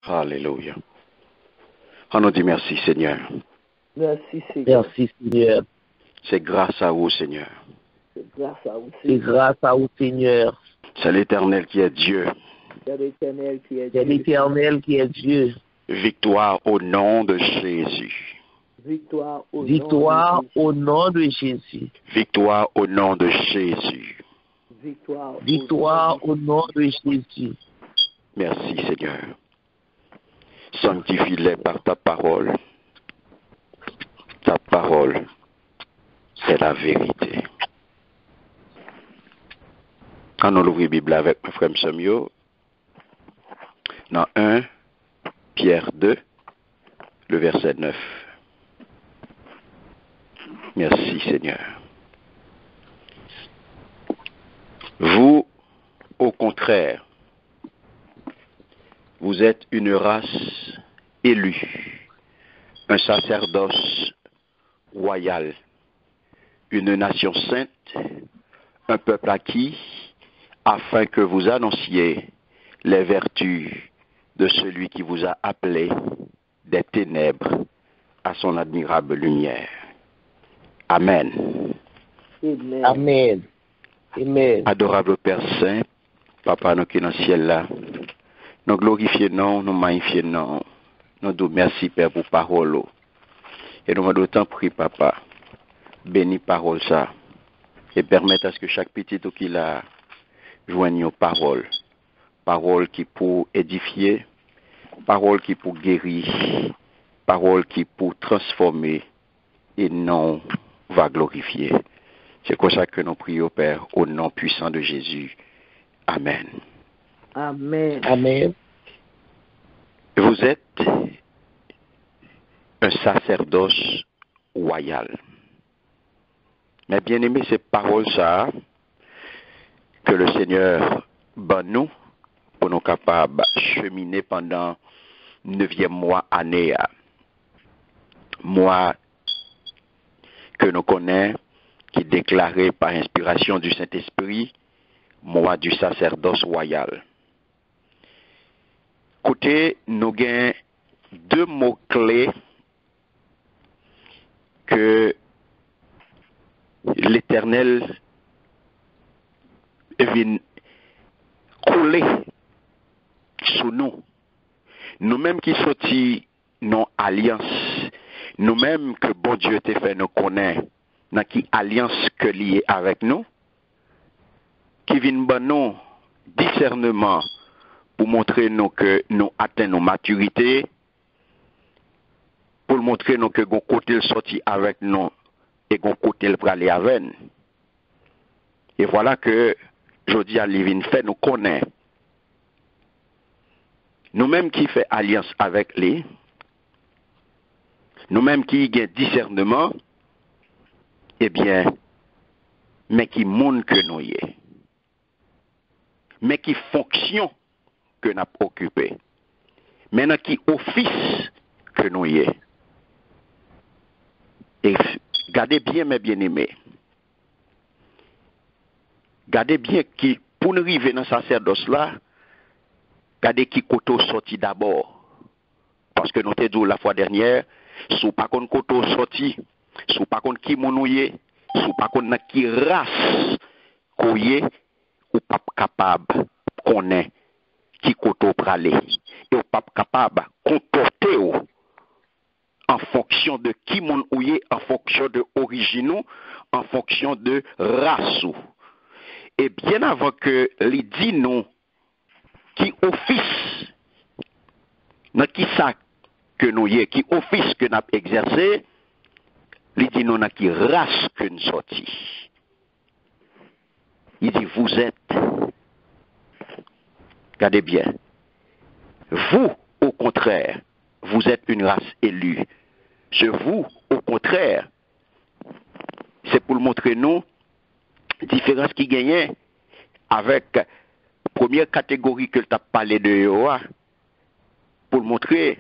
Alléluia. On nous dit merci, Seigneur. Merci, Seigneur. Merci, Seigneur. C'est grâce à vous, Seigneur. C'est grâce à vous, C'est Seigneur. grâce à vous, Seigneur. C'est l'Éternel qui est Dieu. C'est l'Éternel qui est C'est Dieu. l'Éternel qui est Dieu. Victoire au nom de Jésus. Victoire au Victoire nom de Jésus. au nom de Jésus. Victoire au nom de Jésus. Victoire Victoire au nom de Jésus. Merci, Seigneur. Sanctifie-les par ta parole. Ta parole, c'est la vérité. Quand on ouvre la Bible avec mon frère Samuel, dans 1 Pierre 2, le verset 9. Merci, Seigneur. Vous, au contraire, vous êtes une race élue, un sacerdoce royal, une nation sainte, un peuple acquis, afin que vous annonciez les vertus de celui qui vous a appelé des ténèbres à son admirable lumière. Amen. Amen. Amen. Amen. Adorable Père Saint, Papa nous qui est dans le ciel là, nous glorifions, nous magnifions, nous disons merci Père pour parole. Et nous demandons autant prier Papa, bénis parole ça, et permettre à ce que chaque petit qui l'a joigne aux paroles. Paroles qui pour édifier, paroles qui pour guérir, paroles qui pour transformer et non va glorifier. C'est comme ça que nous prions, Père, au nom puissant de Jésus. Amen. Amen. Amen. Vous êtes un sacerdoce royal. Mais bien aimé, ces paroles ça que le Seigneur ban nous pour nous capables de cheminer pendant 9e mois année. Mois que nous connaissons, qui est déclaré par inspiration du Saint-Esprit, mois du sacerdoce royal. Écoutez, nous avons 2 mots-clés que l'Éternel vient coller sous nous. Nous-mêmes qui sortis nos alliances, nous-mêmes que bon Dieu t'a fait nous connaître, dans qui alliance que liée avec nous, qui viennent ben nous discernement pour montrer nous que nous atteignons nos maturités, pour montrer nous que gon côté le sorti avec nous et gon côté le aller avec nous. Et voilà que jodi a Livin fait nous connaît. Nous-mêmes qui fait alliance avec lui, nous-mêmes qui gain discernement, eh bien, mais qui monde que nous y est. Mais qui fonction que nous avons occupé. Maintenant qui office que nous y est. Et gardez bien mes bien-aimés. Gardez bien qui, pour nous arriver dans ce sacerdoce là, gardez qui koto sorti d'abord. Parce que nous t'ai dit la fois dernière, sous pas qu'on koto sorti, sous pas qu'on qui monouye, sous pas qu'on qui race kouye, ou pas capable connaît qui koto pralé. Et ou pas capable comporter ou en fonction de qui mon ouye, en fonction de origine, en fonction de race. Et bien avant que les dit nous qui office, dans qui ça que nous y est, qui office que nous avons exercé, les dit nous dans qui race que nous sortis. Il dit vous êtes, regardez bien, vous au contraire, vous êtes une race élue. Ce vous au contraire, c'est pour montrer nous différence qui gagnait avec première catégorie que tu as parlé de Yoa, pour montrer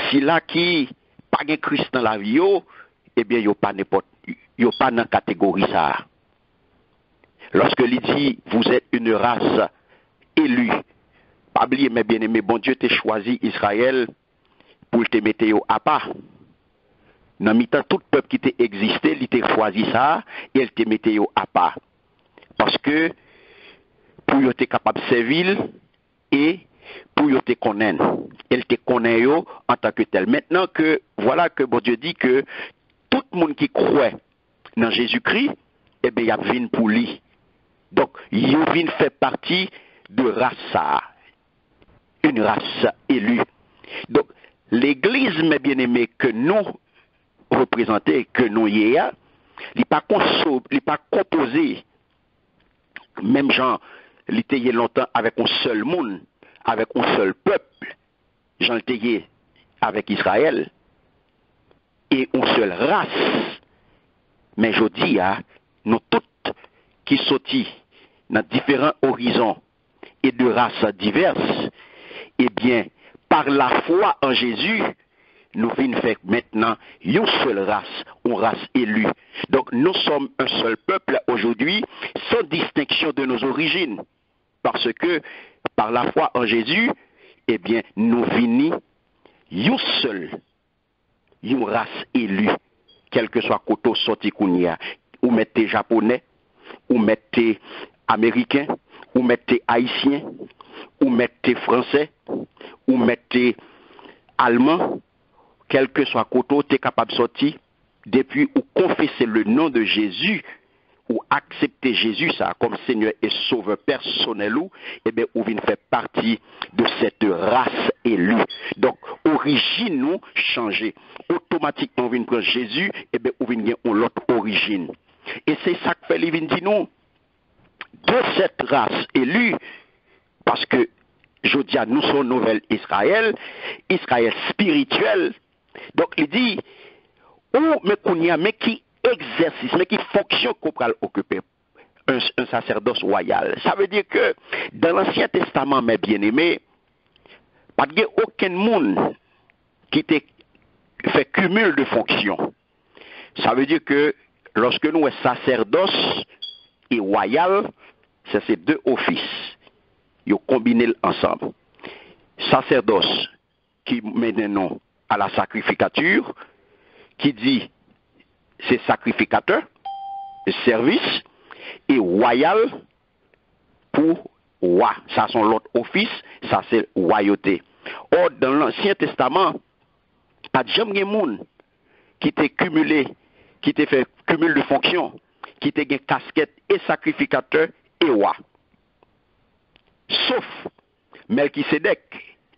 si là qui pas de Christ dans la vie, eh bien, yo pas n'importe, yo pas dans catégorie ça. Lorsque il dit vous êtes une race élue, pas oublier, mes bien-aimés, bon Dieu t'a choisi Israël pour te mettre à part. Dans mi-temps, tout peuple qui t'a existé, il t'a choisi ça, et il te mettait à part. Parce que, pour être capable de servir, et pour te connaître. Elle te connaît en tant que tel. Maintenant que, voilà que bon Dieu dit que tout le monde qui croit dans Jésus-Christ, eh bien, il y a venu pour lui. Donc, il vient faire partie de race, une race élue. Donc, l'Église, mes bien-aimés, que nous représentons, que nous y a, il n'est pas composé, même genre, il était longtemps avec un seul monde, avec un seul peuple, j'en étais avec Israël, et une seule race. Mais je dis, nous toutes qui sortis dans différents horizons et de races diverses, eh bien, par la foi en Jésus, nous venons faire maintenant une seule race, une race élue. Donc, nous sommes un seul peuple aujourd'hui, sans distinction de nos origines. Parce que, par la foi en Jésus, eh bien, nous venons une seule, une race élue, quel que soit côté sorti kounia, ou mettez japonais, ou mettez américain, ou mettez haïtien, ou mettez français, ou mettez allemand, quel que soit côté, tu es capable de sortir, depuis ou confesser le nom de Jésus, ou accepter Jésus ça comme Seigneur et Sauveur personnel, eh bien, ou vient faire partie de cette race élue. Donc, origine nous changer. Automatiquement, on vient prendre Jésus, eh bien, ou vient gagner l'autre origine. Et c'est ça que fait les vient dire nous, de cette race élue, parce que, je dis à nous sommes nouvelle Israël, Israël spirituel. Donc, il dit, mais qui exercice, mais qui fonction qu'on peut occuper un sacerdoce royal. Ça veut dire que dans l'Ancien Testament, mes bien-aimés, pas de aucun monde qui fait cumul de fonctions. Ça veut dire que lorsque nous sommes sacerdoce et royal, c'est ces deux offices. Ils combinent ensemble. Sacerdoce qui mène nous à la sacrificature, qui dit c'est sacrificateur, service, et royal pour roi. Ça, c'est l'autre office, ça, c'est royauté. Or, dans l'Ancien Testament, pas de jamais monde qui t'a cumulé, qui t'a fait cumul de fonctions, qui t'a gagné casquette et sacrificateur et roi. Sauf Melchisedec,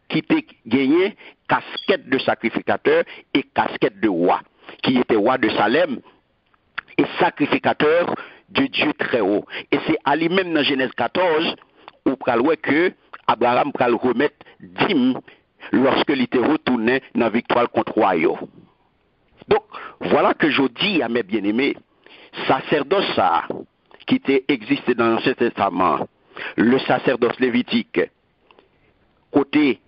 qui t'a gagné casquette de sacrificateur et casquette de roi, qui était roi de Salem et sacrificateur de Dieu très haut. Et c'est à lui-même dans Genèse 14 où pral que Abraham pral remettre dîme lorsque il était retourné dans la victoire contre Royo. Donc, voilà que je dis à mes bien-aimés, sacerdoce ça, qui existé dans l'Ancien Testament, le sacerdoce lévitique, côté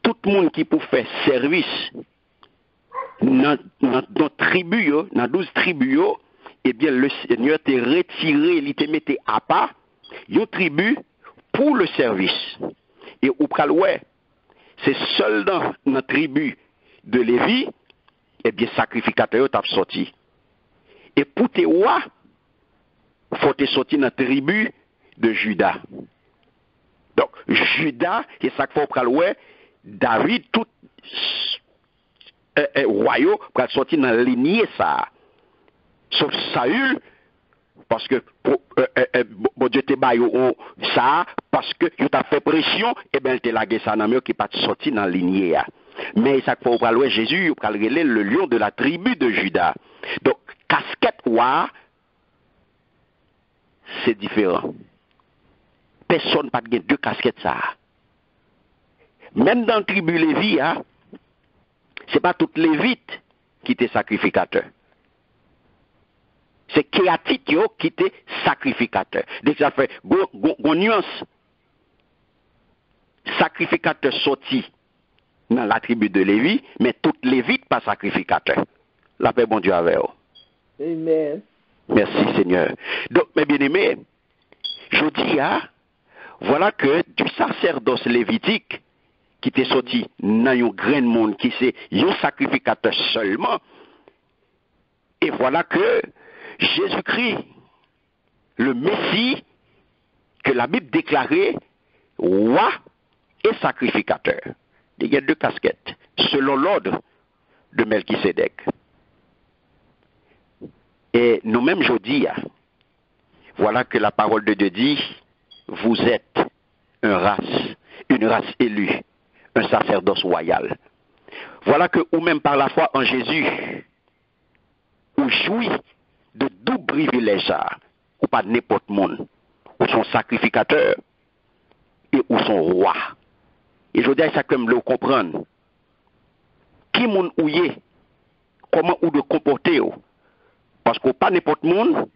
tout le monde qui peut faire service dans tribu, dans 12 tribus, eh bien, le Seigneur t'a retiré, il t'a mis à part, une tribu pour le service. Et au praloué, c'est seul dans la tribu de Lévi, eh bien, sacrificateur t'a sorti. Et pour tes rois, il faut te sortir dans la tribu de Juda. Donc, Juda, c'est ça qu'il faut praloué, David, tout royaume pour sortir dans la lignée ça. Sauf Saül, parce que bon Dieu te baille ça, parce que il t'a fait pression, et bien il t'a lagué ça dans le qui pas sorti dans la lignée. Mais ça faut parler Jésus, il parle le lion de la tribu de Juda. Donc casquette roi, c'est différent. Personne pas de deux casquettes ça. Même dans la tribu Lévi, c'est pas toutes les Lévites qui étaient sacrificateurs. C'est Kéatite qui était sacrificateur. Donc ça fait une nuance. Sacrificateur sorti dans la tribu de Lévi, mais toutes les Lévites pas sacrificateurs. La paix bon Dieu avec vous. Amen. Merci Seigneur. Donc mes bien-aimés, je dis voilà que du sacerdoce lévitique, qui était sorti dans un grain de monde, qui c'est un sacrificateur seulement, et voilà que Jésus-Christ, le Messie, que la Bible déclarait roi et sacrificateur. Il y a deux casquettes, selon l'ordre de Melchisédek. Et nous-mêmes, je dis, voilà que la parole de Dieu dit, vous êtes une race élue, un sacerdoce royal. Voilà que, ou même par la foi en Jésus, ou jouit de double privilège, ou pas n'importe monde, ou son sacrificateur, et ou son roi. Et je dis ça comme le comprendre. Qui moun ou yé, comment ou de comporter, parce qu'on pas n'importe monde,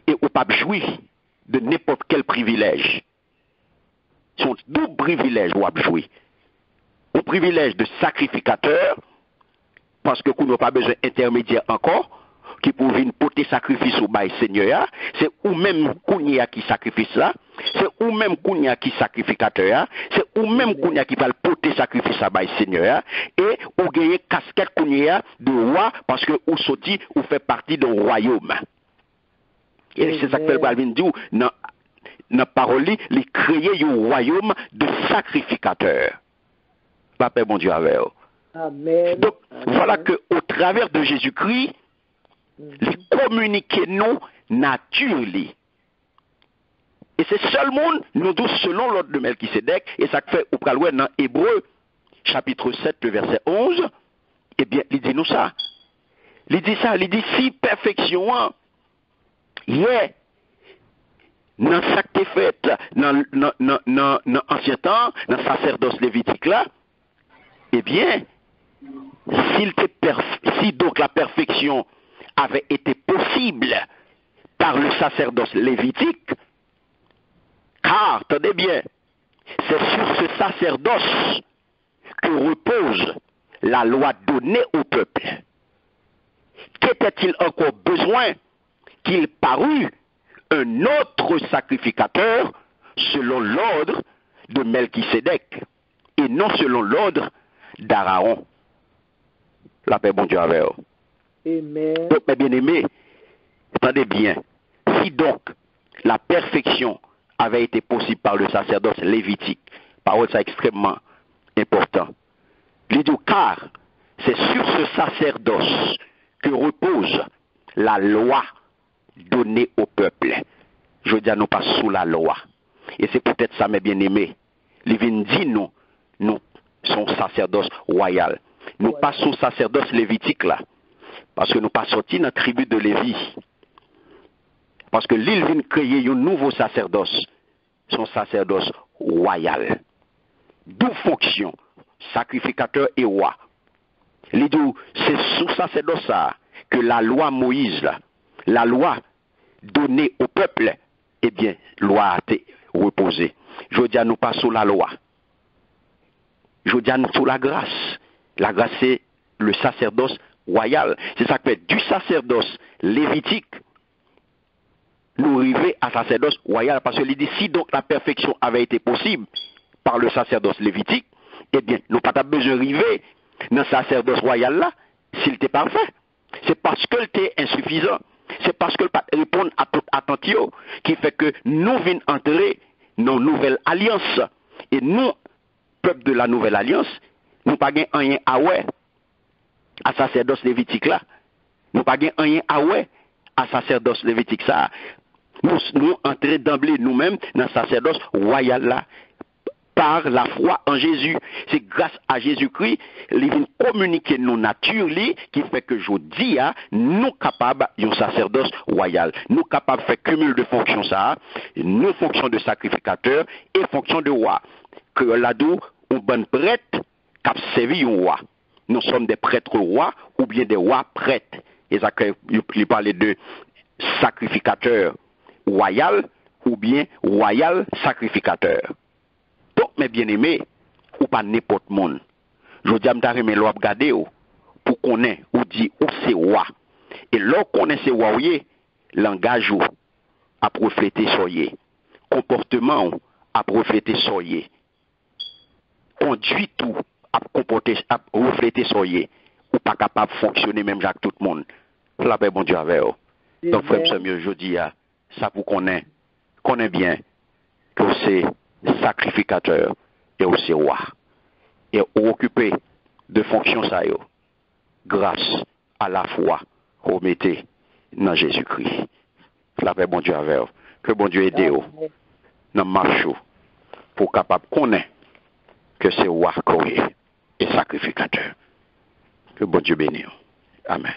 et ou pas jouir de n'importe quel privilège. Son double privilège ou jouir. Au privilège de sacrificateur, parce que nous n'avons pas besoin d'intermédiaire encore, qui pour venir porter sacrifice au bail Seigneur, c'est ou même Kounia qui sacrifie ça, c'est ou même Kounia qui sacrificateur, c'est ou même Kounia qui va le porter sacrifice à bail Seigneur, et ou gagner casquette Kounia de roi, parce que ou sorti ou fait partie d'un royaume. Et c'est ça que le Balvin dit, dans la parole, il créer un royaume de sacrificateurs. La paix, bon Dieu, avec eux. Amen. Donc, voilà que au travers de Jésus-Christ, les communiquer nous nature. Et c'est seulement nous tous selon l'ordre de Melchisédek, et ça fait au Praloué dans Hébreu, chapitre 7, le verset 11, eh bien, il dit nous ça. Il dit ça, il dit si perfection, yeah, dans ça qui est fait dans l'ancien temps, dans le sacerdoce lévitique là, eh bien, si donc la perfection avait été possible par le sacerdoce lévitique, car, tenez bien, c'est sur ce sacerdoce que repose la loi donnée au peuple. Qu'était-il encore besoin qu'il parût un autre sacrificateur selon l'ordre de Melchisédek et non selon l'ordre d'Aaron? La paix, bon Dieu, avec eux. Amen. Donc, mes bien-aimés, attendez bien. Si donc la perfection avait été possible par le sacerdoce lévitique, parole ça extrêmement important. Il dit car c'est sur ce sacerdoce que repose la loi donnée au peuple. Je veux dire, nous pas sous la loi. Et c'est peut-être ça, mes bien-aimés. Il vient dire nous sommes sacerdoce royal. Nous pas sous sacerdoce lévitique là. Parce que nous pas sortis dans la tribu de Lévi. Parce que l'île vient créer un nouveau sacerdoce. Son sacerdoce royal. D'où fonction, sacrificateur et roi. C'est sous sacerdoce ça que la loi Moïse, là, la loi donnée au peuple, eh bien, loi a été reposée. Je dis à nous pas sous la loi. Je dis à nous sous la grâce. La grâce, c'est le sacerdoce royal. C'est ça que fait du sacerdoce lévitique, nous arriver à sacerdoce royal. Parce que il dit, si donc la perfection avait été possible par le sacerdoce lévitique, eh bien, nous n'avons pas besoin d'arriver dans le sacerdoce royal là, s'il était parfait. C'est parce qu'il était insuffisant. C'est parce qu'il ne pas répondre à toute attention qui fait que nous venons entrer dans une nouvelle alliance. Et nous, peuple de la nouvelle alliance, nous pas rien à ouais à sacerdoce lévitique là. Nous pas rien à ouais à sacerdoce lévitique ça. Nous entrer d'emblée nous-mêmes dans le sacerdoce royal là par la foi en Jésus. C'est grâce à Jésus-Christ, il vient communiquer nos natures qui fait que je dis nous capables d'un sacerdoce royal. Nous capables de faire cumul de fonctions ça, nos fonctions de sacrificateur et fonctions de roi. Que là-dedans, on bonne prêtre qui servi un roi. Nous sommes des prêtres rois ou bien des rois prêtres. Et ça, il parlait de sacrificateur royal ou bien royal sacrificateur. Donc, mes bien-aimés, ou pas n'importe monde. Je dis à m'tarrer l'on regarder pour qu'on ait ou dit ou c'est roi. Et lorsqu'on connaît ces rois, langage à refléter sur yé, comportement à refléter soyez. Conduit tout à comporter, à refléter soyez. Ou pas capable de fonctionner même avec tout le monde. La paix, bon Dieu, avec vous. Donc, frère, je dis, ça vous connaît bien que c'est sacrificateur et aussi roi. Et occupé de fonctions ça grâce à la foi qu'on mettez dans Jésus-Christ. La paix, bon Dieu, avec vous. Que bon Dieu aide vous dans marche pour capable connaître que c'est roi et sacrificateur. Que bon Dieu bénisse. Amen.